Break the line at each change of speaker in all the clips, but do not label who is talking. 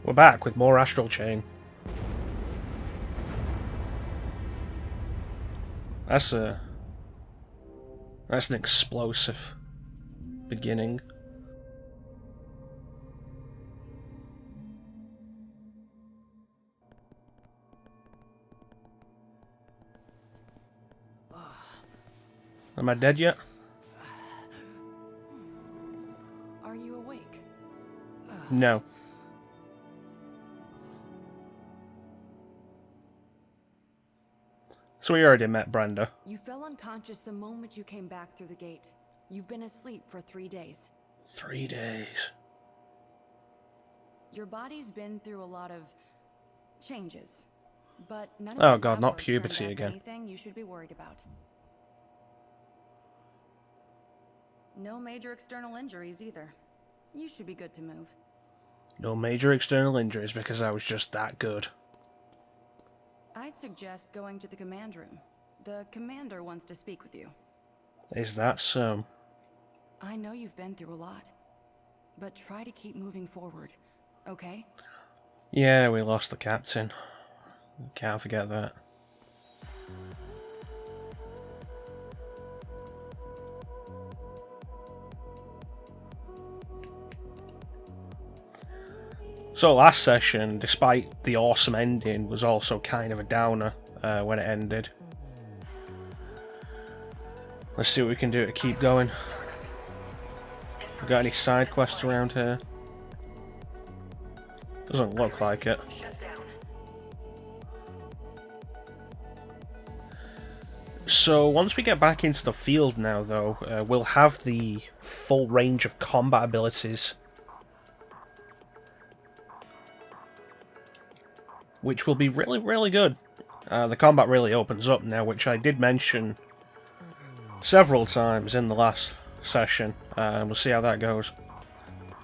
We're back with more Astral Chain. That's an explosive beginning. Am I dead yet?
Are you awake?
No. So we already met Brenda.
You fell unconscious the moment you came back through the gate. You've been asleep for 3 days.
3 days.
Your body's been through a lot of changes, but none of
Oh
them
god,
have
not
or turned
puberty
up
again.
anything you should be worried about. No major external injuries either. You should be good to move.
No major external injuries because I was just that good.
I'd suggest going to the command room. The commander wants to speak with you.
Is that so?
I know you've been through a lot, but try to keep moving forward, okay?
Yeah, we lost the captain. Can't forget that. So last session, despite the awesome ending, was also kind of a downer when it ended. Let's see what we can do to keep going. We got any side quests around here? Doesn't look like it. So once we get back into the field now though, we'll have the full range of combat abilities, which will be really, really good. The combat really opens up now, which I did mention several times in the last session. We'll see how that goes.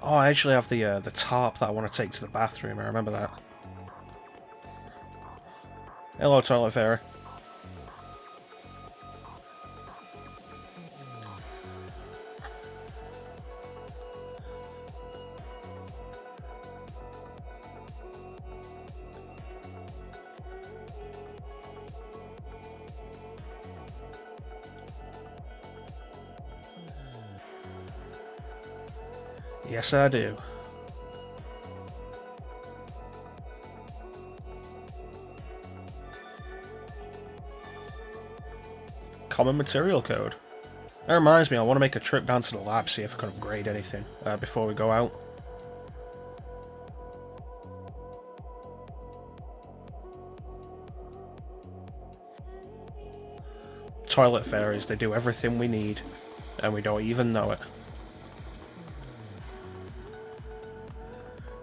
Oh, I actually have the tarp that I want to take to the bathroom. I remember that. Hello, Toilet Fairy. Yes, I do. Common material code. That reminds me, I want to make a trip down to the lab, see if I can upgrade anything before we go out. Toilet fairies, they do everything we need, and we don't even know it.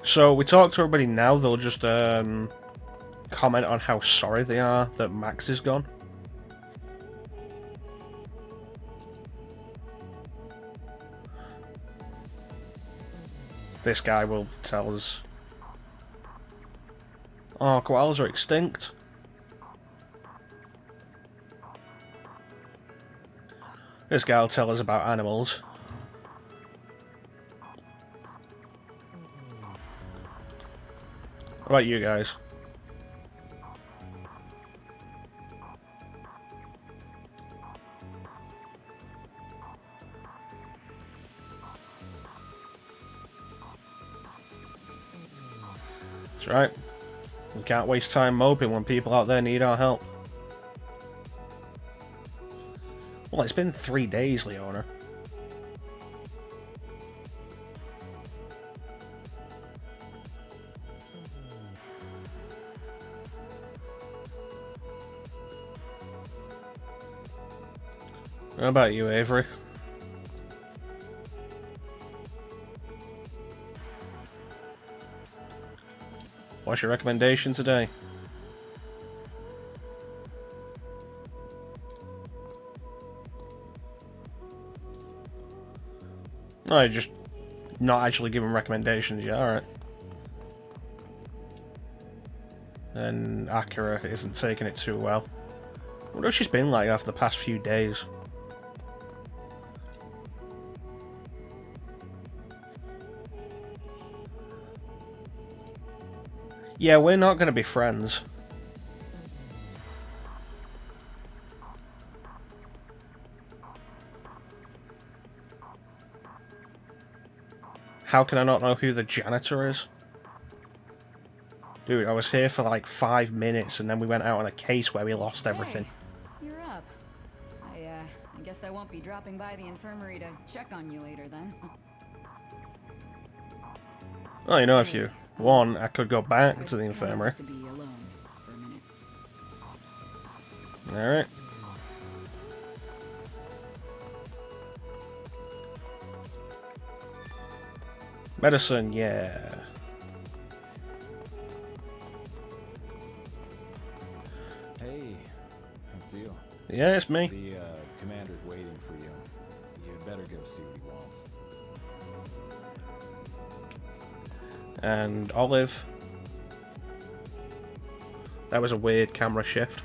So we talk to everybody now, they'll just comment on how sorry they are that Max is gone. This guy will tell us, oh, koalas are extinct. This guy will tell us about animals. What about you guys? That's right. We can't waste time moping when people out there need our help. Well, it's been 3 days, Leona. How about you, Avery? What's your recommendation today? No, you're just not actually giving recommendations yet, alright. And Akira isn't taking it too well. I wonder what she's been like after the past few days. Yeah, we're not going to be friends. How can I not know who the janitor is? Dude, I was here for like 5 minutes and then we went out on a case where we lost everything.
Hey, you're up. I guess I won't be dropping by the infirmary to check on you later then.
Well, you know, if you want, I could go back to the infirmary.
To be alone for a minute.
Alright. Medicine, yeah.
Hey, it's you.
Yeah, it's me.
The commander's waiting for you. You'd better go see what he wants.
And Olive. That was a weird camera shift.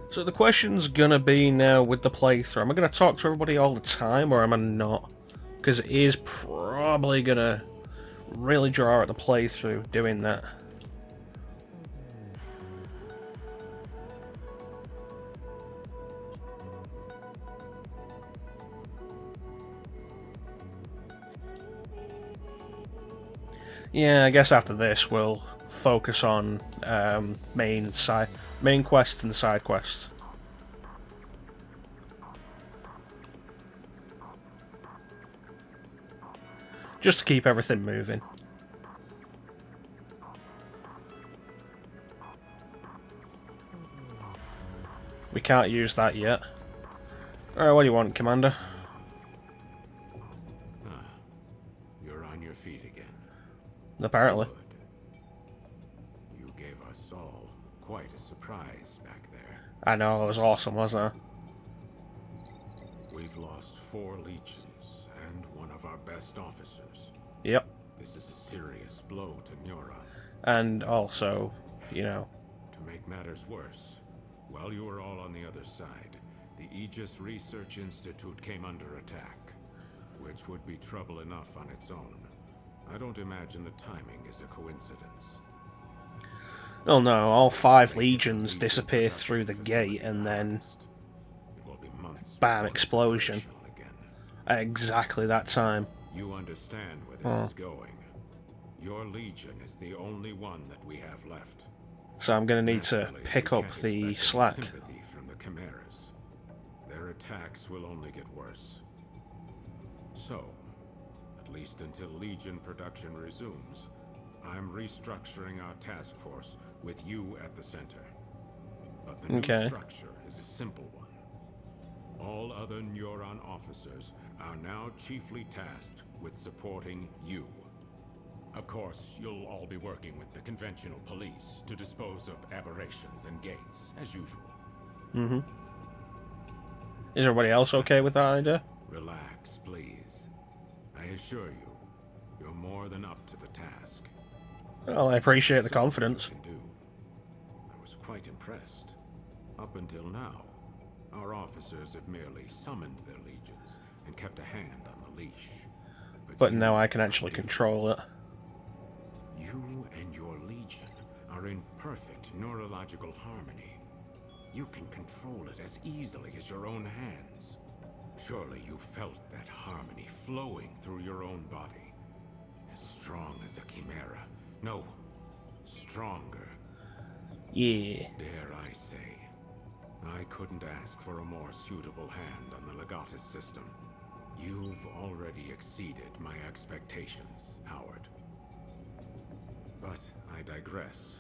So the question's gonna be now with the playthrough, am I gonna talk to everybody all the time or am I not? Because it is probably gonna really draw out the playthrough doing that. Yeah, I guess after this we'll focus on main quests and side quests. Just to keep everything moving. We can't use that yet. Alright, what do you want, Commander?
You're on your feet again.
Apparently.
Good. You gave us all quite a surprise back there.
I know, it was awesome, wasn't it?
We've lost 4 legions and one of our best officers.
Yep.
This is a serious blow to NEURON.
And also, you know...
To make matters worse, while you were all on the other side, the Aegis Research Institute came under attack, which would be trouble enough on its own. I don't imagine the timing is a coincidence.
Oh no, all 5 legions disappear through the gate and then... Bam, explosion. At exactly that time.
You understand where this is going. Your legion is the only one that we have left.
So I'm gonna need to pick up the slack.
Sympathy from the Chimeras. Their attacks will only get worse. So, at least until Legion production resumes, I'm restructuring our task force with you at the center. But the new structure is a simple one. All other NEURON officers are now chiefly tasked with supporting you. Of course, you'll all be working with the conventional police to dispose of aberrations and gates, as usual.
Mm-hmm. Is everybody else okay with that idea?
Relax, please. I assure you, you're more than up to the task.
Well, I appreciate the confidence.
I was quite impressed. Up until now, our officers have merely summoned their legions and kept a hand on the leash.
But now I can actually control it.
You and your legion are in perfect neurological harmony. You can control it as easily as your own hands. Surely you felt that harmony flowing through your own body. As strong as a chimera. No, stronger.
Yeah.
Dare I say, I couldn't ask for a more suitable hand on the Legatus system. You've already exceeded my expectations, Howard. But I digress.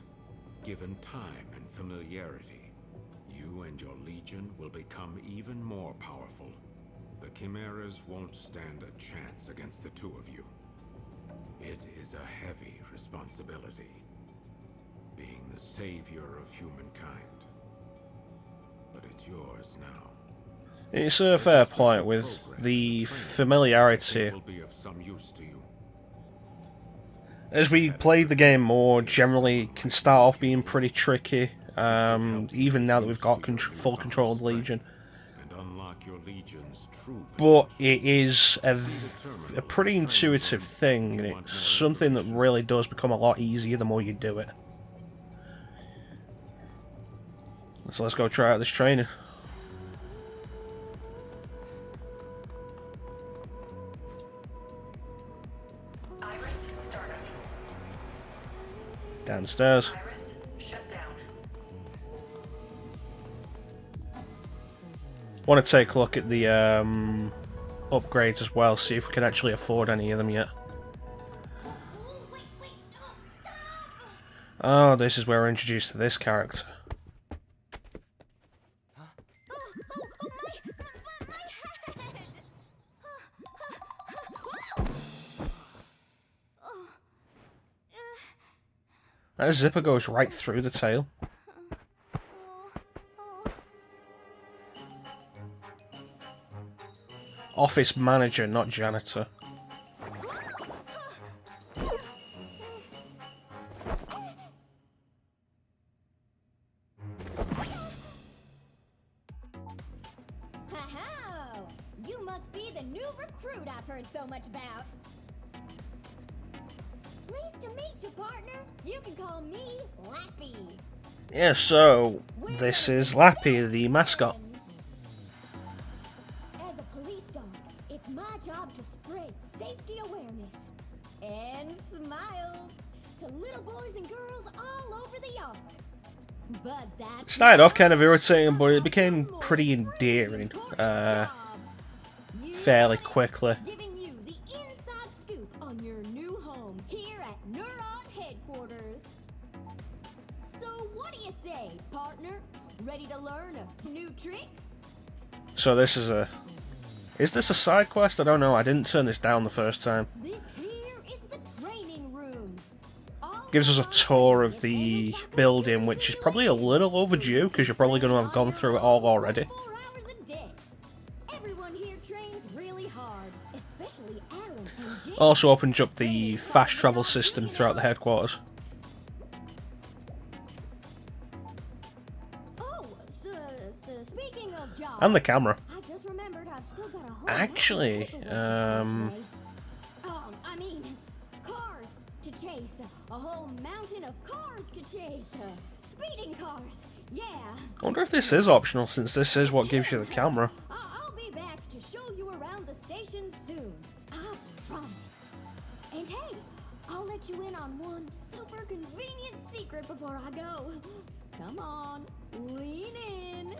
Given time and familiarity, you and your legion will become even more powerful. The Chimeras won't stand a chance against the two of you. It is a heavy responsibility, being the savior of humankind. But it's yours now.
It's a fair point with the familiarity.
Will be of some use to you.
As we play the game more, generally can start off being pretty tricky, even now that we've got full control of the Legion.
And unlock your legion's true
but it is a pretty intuitive thing, and it's something that really does become a lot easier the more you do it. So let's go try out this training. Downstairs. Want to take a look at the upgrades as well, see if we can actually afford any of them yet. Oh, this is where we're introduced to this character. That zipper goes right through the tail. Office manager, not janitor.
Ha-ha! You must be the new recruit I've heard so much about. Pleased to meet you, partner. You can call me Lappy.
Yeah, so this is Lappy, the mascot.
As a police dog, it's my job to spread safety awareness and smiles to little boys and girls all over the yard. But that
Started off kind of irritating, but it became pretty endearing fairly quickly.
Giving you the inside scoop on your new home here at NEURON headquarters. So what do you say, partner? Ready to learn a few new tricks?
So this is a... Is this a side quest? I don't know. I didn't turn this down the first time.
This here is the training room.
Gives us a tour of the building, which is probably a little overdue, because you're probably going to have gone through it all already.
4 hours a day. Everyone here trains really hard, especially Alan and Jake.
Also opens up the fast travel system throughout the headquarters.
Oh, speaking of jobs,
And the camera.
I just remembered I've still got a whole
Actually,
bunch of paperwork to do. I mean, cars to chase. A whole mountain of cars to chase. Speeding cars. Yeah.
I wonder if this is optional, since this is what gives you the camera.
I'll be back to show you around the station soon. I promise. And hey, I'll let you in on one super convenient secret before I go. Come on, lean in.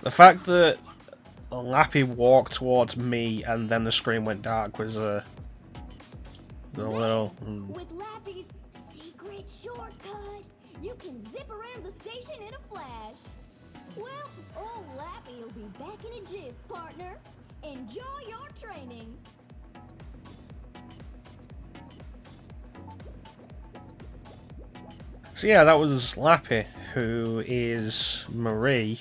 The fact that Lappy walked towards me and then the screen went dark was a little...
With Lappy's secret shortcut, you can zip around the station in a flash. Well, old Lappy will be back in a jiff, partner. Enjoy your training.
So yeah, that was Lappy, who is Marie,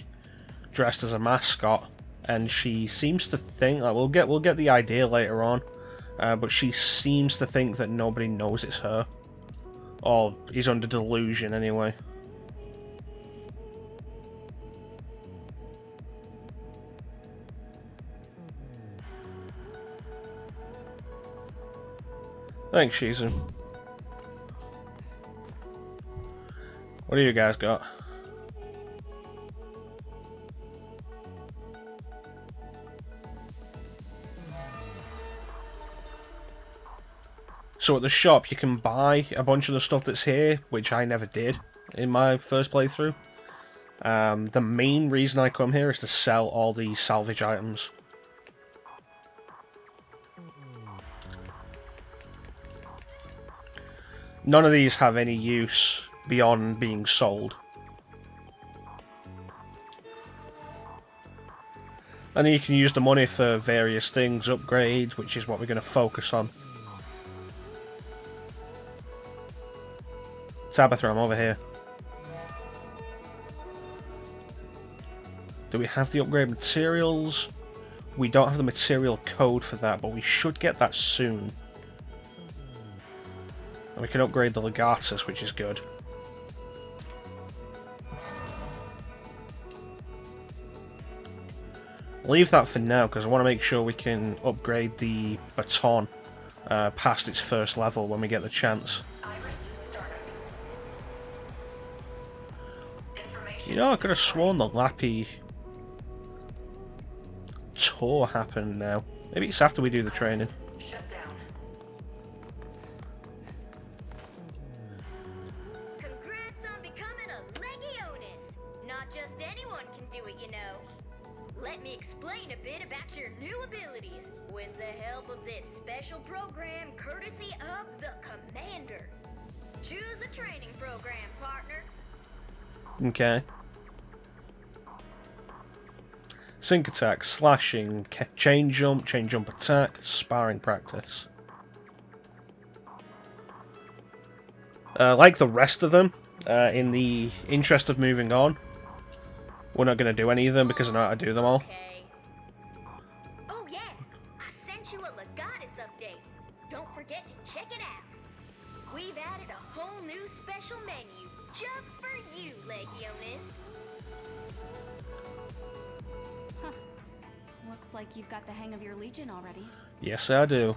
dressed as a mascot, and she seems to think, like, we'll get the idea later on, but she seems to think that nobody knows it's her, or is under delusion anyway. Thanks, Shizu. What do you guys got? So at the shop you can buy a bunch of the stuff that's here, which I never did in my first playthrough. The main reason I come here is to sell all these salvage items. None of these have any use beyond being sold. And then you can use the money for various things, upgrades, which is what we're going to focus on. Tabitha, I'm over here. Do we have the upgrade materials? We don't have the material code for that, but we should get that soon. And we can upgrade the Legatus, which is good. Leave that for now, because I want to make sure we can upgrade the baton past its first level when we get the chance. You know, I could have sworn the Lappy tour happened now. Maybe it's after we do the training.
Congrats on becoming a Legionist. Not just anyone can do it, you know. Let me explain a bit about your new abilities with the help of this special program courtesy of the Commander. Choose a training program, partner.
Okay. Sync attack, slashing, chain jump attack, sparring practice. Like the rest of them, in the interest of moving on, we're not going to do any of them because I know how to do them all.
Okay. Oh yeah, I sent you a Legatus update. Don't forget to check it out. We've added a whole new special menu just for you, Legionist.
Huh. Looks like you've got the hang of your Legion already.
Yes, I do.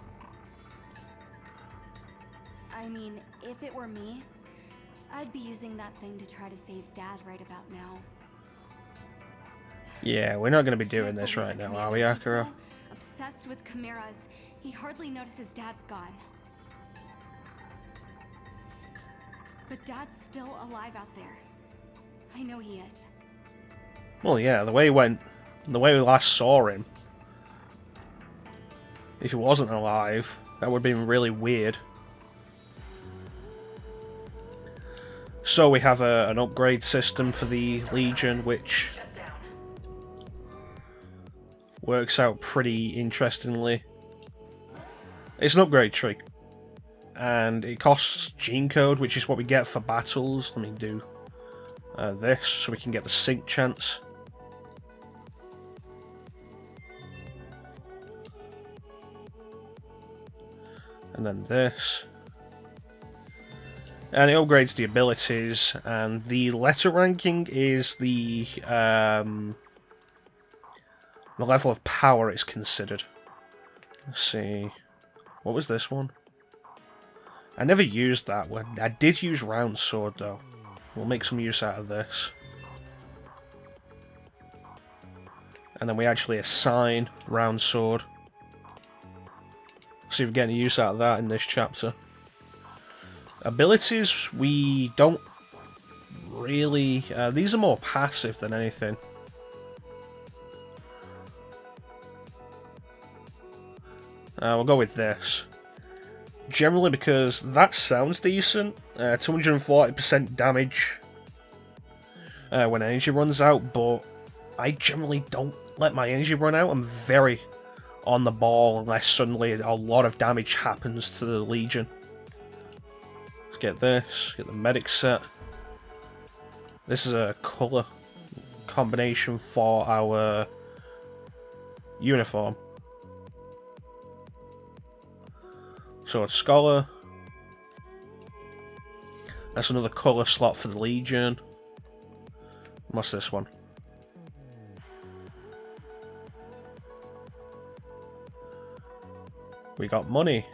I mean, if it were me, I'd be using that thing to try to save Dad right about now.
Yeah, we're not going to be doing
Can't
this
believe
right
the
now, are we,
commander. He's
Akira?
so obsessed with chimeras, he hardly notices Dad's gone. But Dad's still alive out there. I know he is.
Well, yeah, the way we last saw him, if he wasn't alive, that would have been really weird. So we have an upgrade system for the Legion, which works out pretty interestingly. It's an upgrade tree, and it costs gene code, which is what we get for battles. Let me do this so we can get the sync chance. And then this. And it upgrades the abilities, and the letter ranking is the level of power it's considered. Let's see. What was this one? I never used that one. I did use round sword though. We'll make some use out of this. And then we actually assign round sword. See if we get any use out of that in this chapter. Abilities, we don't really... these are more passive than anything. We'll go with this. Generally because that sounds decent. 240% damage when energy runs out, but I generally don't let my energy run out. I'm very on the ball unless suddenly a lot of damage happens to the Legion. Let's get this, get the medic set. This is a colour combination for our uniform. So it's Scholar. That's another colour slot for the Legion. What's this one? We got money.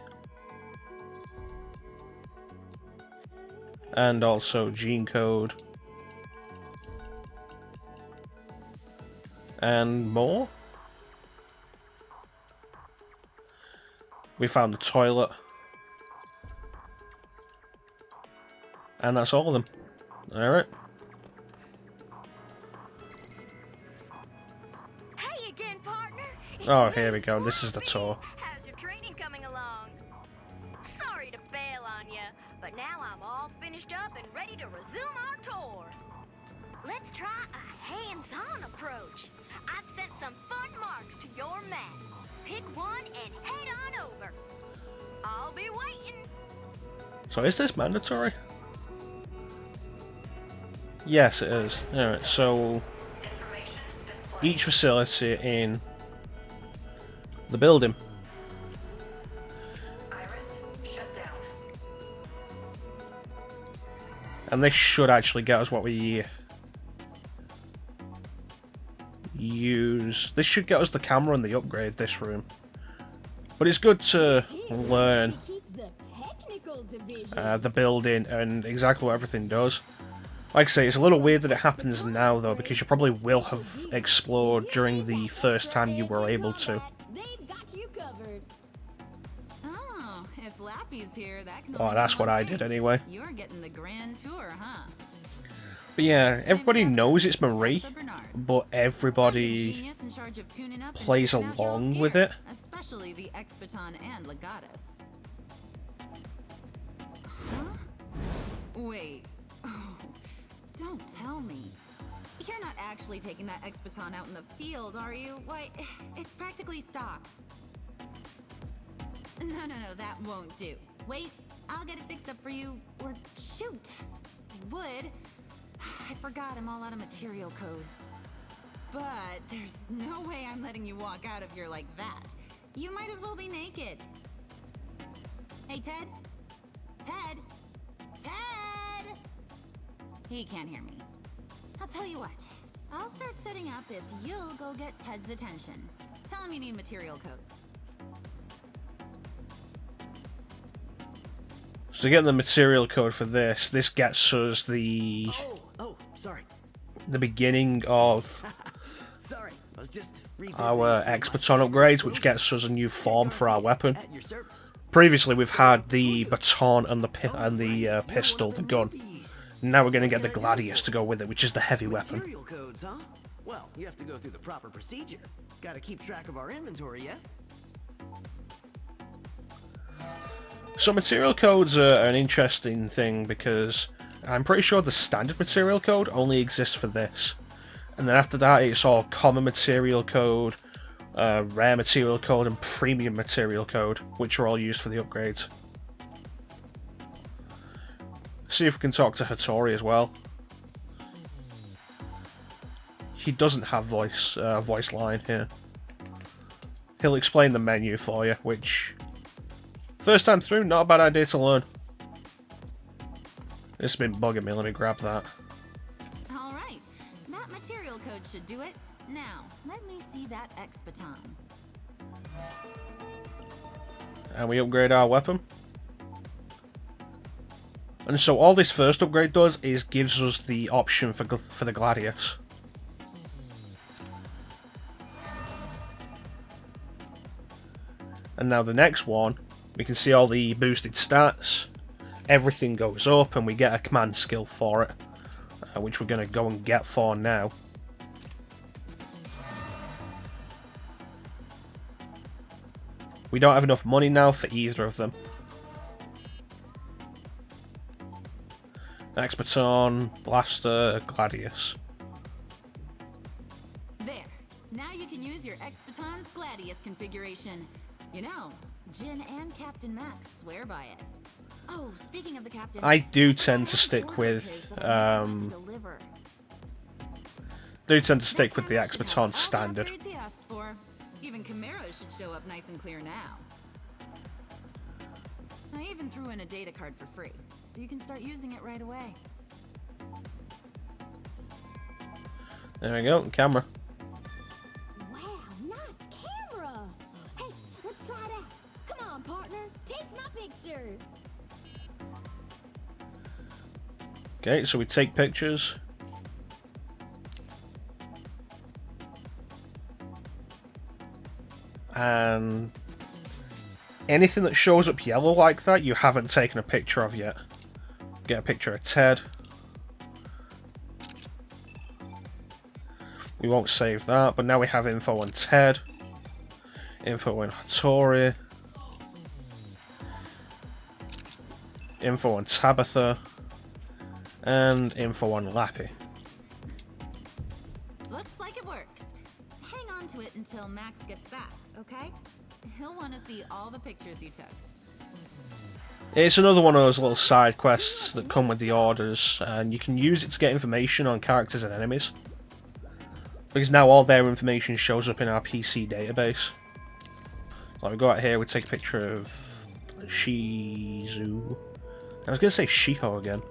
And also gene code. And more. We found the toilet. And that's all of them. Alright.
Hey again, partner.
Oh, here we go. This is the tour.
How's your training coming along? Sorry to bail on you, but now I'm all finished up and ready to resume our tour. Let's try a hands-on approach. I've sent some fun marks to your map. Pick one and head on over. I'll be waiting.
So is this mandatory? Yes, it is. Alright, so each facility in the building. And this should actually get us what we use. This should get us the camera and the upgrade, this room. But it's good to learn the building and exactly what everything does. Like I say, it's a little weird that it happens now, though, because you probably will have explored during the first time you were able to. Oh, that's what I did anyway.
You're getting the grand tour, huh?
But yeah, everybody knows it's Marie, but everybody plays along with it.
Especially the Expiton and Legatus. Huh? Wait. Oh, don't tell me. You're not actually taking that Expiton out in the field, are you? Why, it's practically stock. No, that won't do. Wait, I'll get it fixed up for you. Or shoot, I would. I forgot I'm all out of material codes. But there's no way I'm letting you walk out of here like that. You might as well be naked. Hey, Ted? Ted? Ted? He can't hear me. I'll tell you what. I'll start setting up if you'll go get Ted's attention. Tell him you need material codes.
So getting the material code for this gets us the
sorry.
The beginning of
Sorry, I was just
our Expiton upgrades, which gets us a new form for our weapon. Previously, we've had the baton and the pistol, the gun. Now we're going to get the gladius to go with it, which is the heavy weapon.
Material codes, huh? Well, you have to go through the proper procedure. Got to keep track of our inventory, yeah?
So material codes are an interesting thing because I'm pretty sure the standard material code only exists for this. And then after that it's all common material code, rare material code and premium material code, which are all used for the upgrades. See if we can talk to Hattori as well. He doesn't have voice line here. He'll explain the menu for you, which... first time through, not a bad idea to learn. This has been bugging me, let me grab that.
Alright, that material code should do it. Now, let me see that Expiton.
And we upgrade our weapon. And so all this first upgrade does is gives us the option for the Gladius. And now the next one, we can see all the boosted stats. Everything goes up and we get a command skill for it, which we're going to go and get for now. We don't have enough money now for either of them. Expiton, Blaster, Gladius.
There. Now you can use your Expiton's Gladius configuration. You know, Jin and Captain Max swear by it. Oh, speaking of the Captain,
I do tend to stick with the Expiton standard.
Even Chimeras should show up nice and clear now. I even threw in a data card for free, so you can start using it right away.
There we go, camera.
Wow, nice camera! Hey, let's try it out. Come on, partner, take my picture.
Okay, so we take pictures. And anything that shows up yellow like that, you haven't taken a picture of yet. Get a picture of Ted. We won't save that, but now we have info on Ted. Info on Hattori. Info on Tabitha. And info on Lappy.
Looks like it works. Hang on to it until Max gets back, okay? He'll want to see all the pictures you took.
It's another one of those little side quests that come with the orders, and you can use it to get information on characters and enemies. Because now all their information shows up in our PC database. So we go out here, we take a picture of Shizu. I was going to say Shiho again.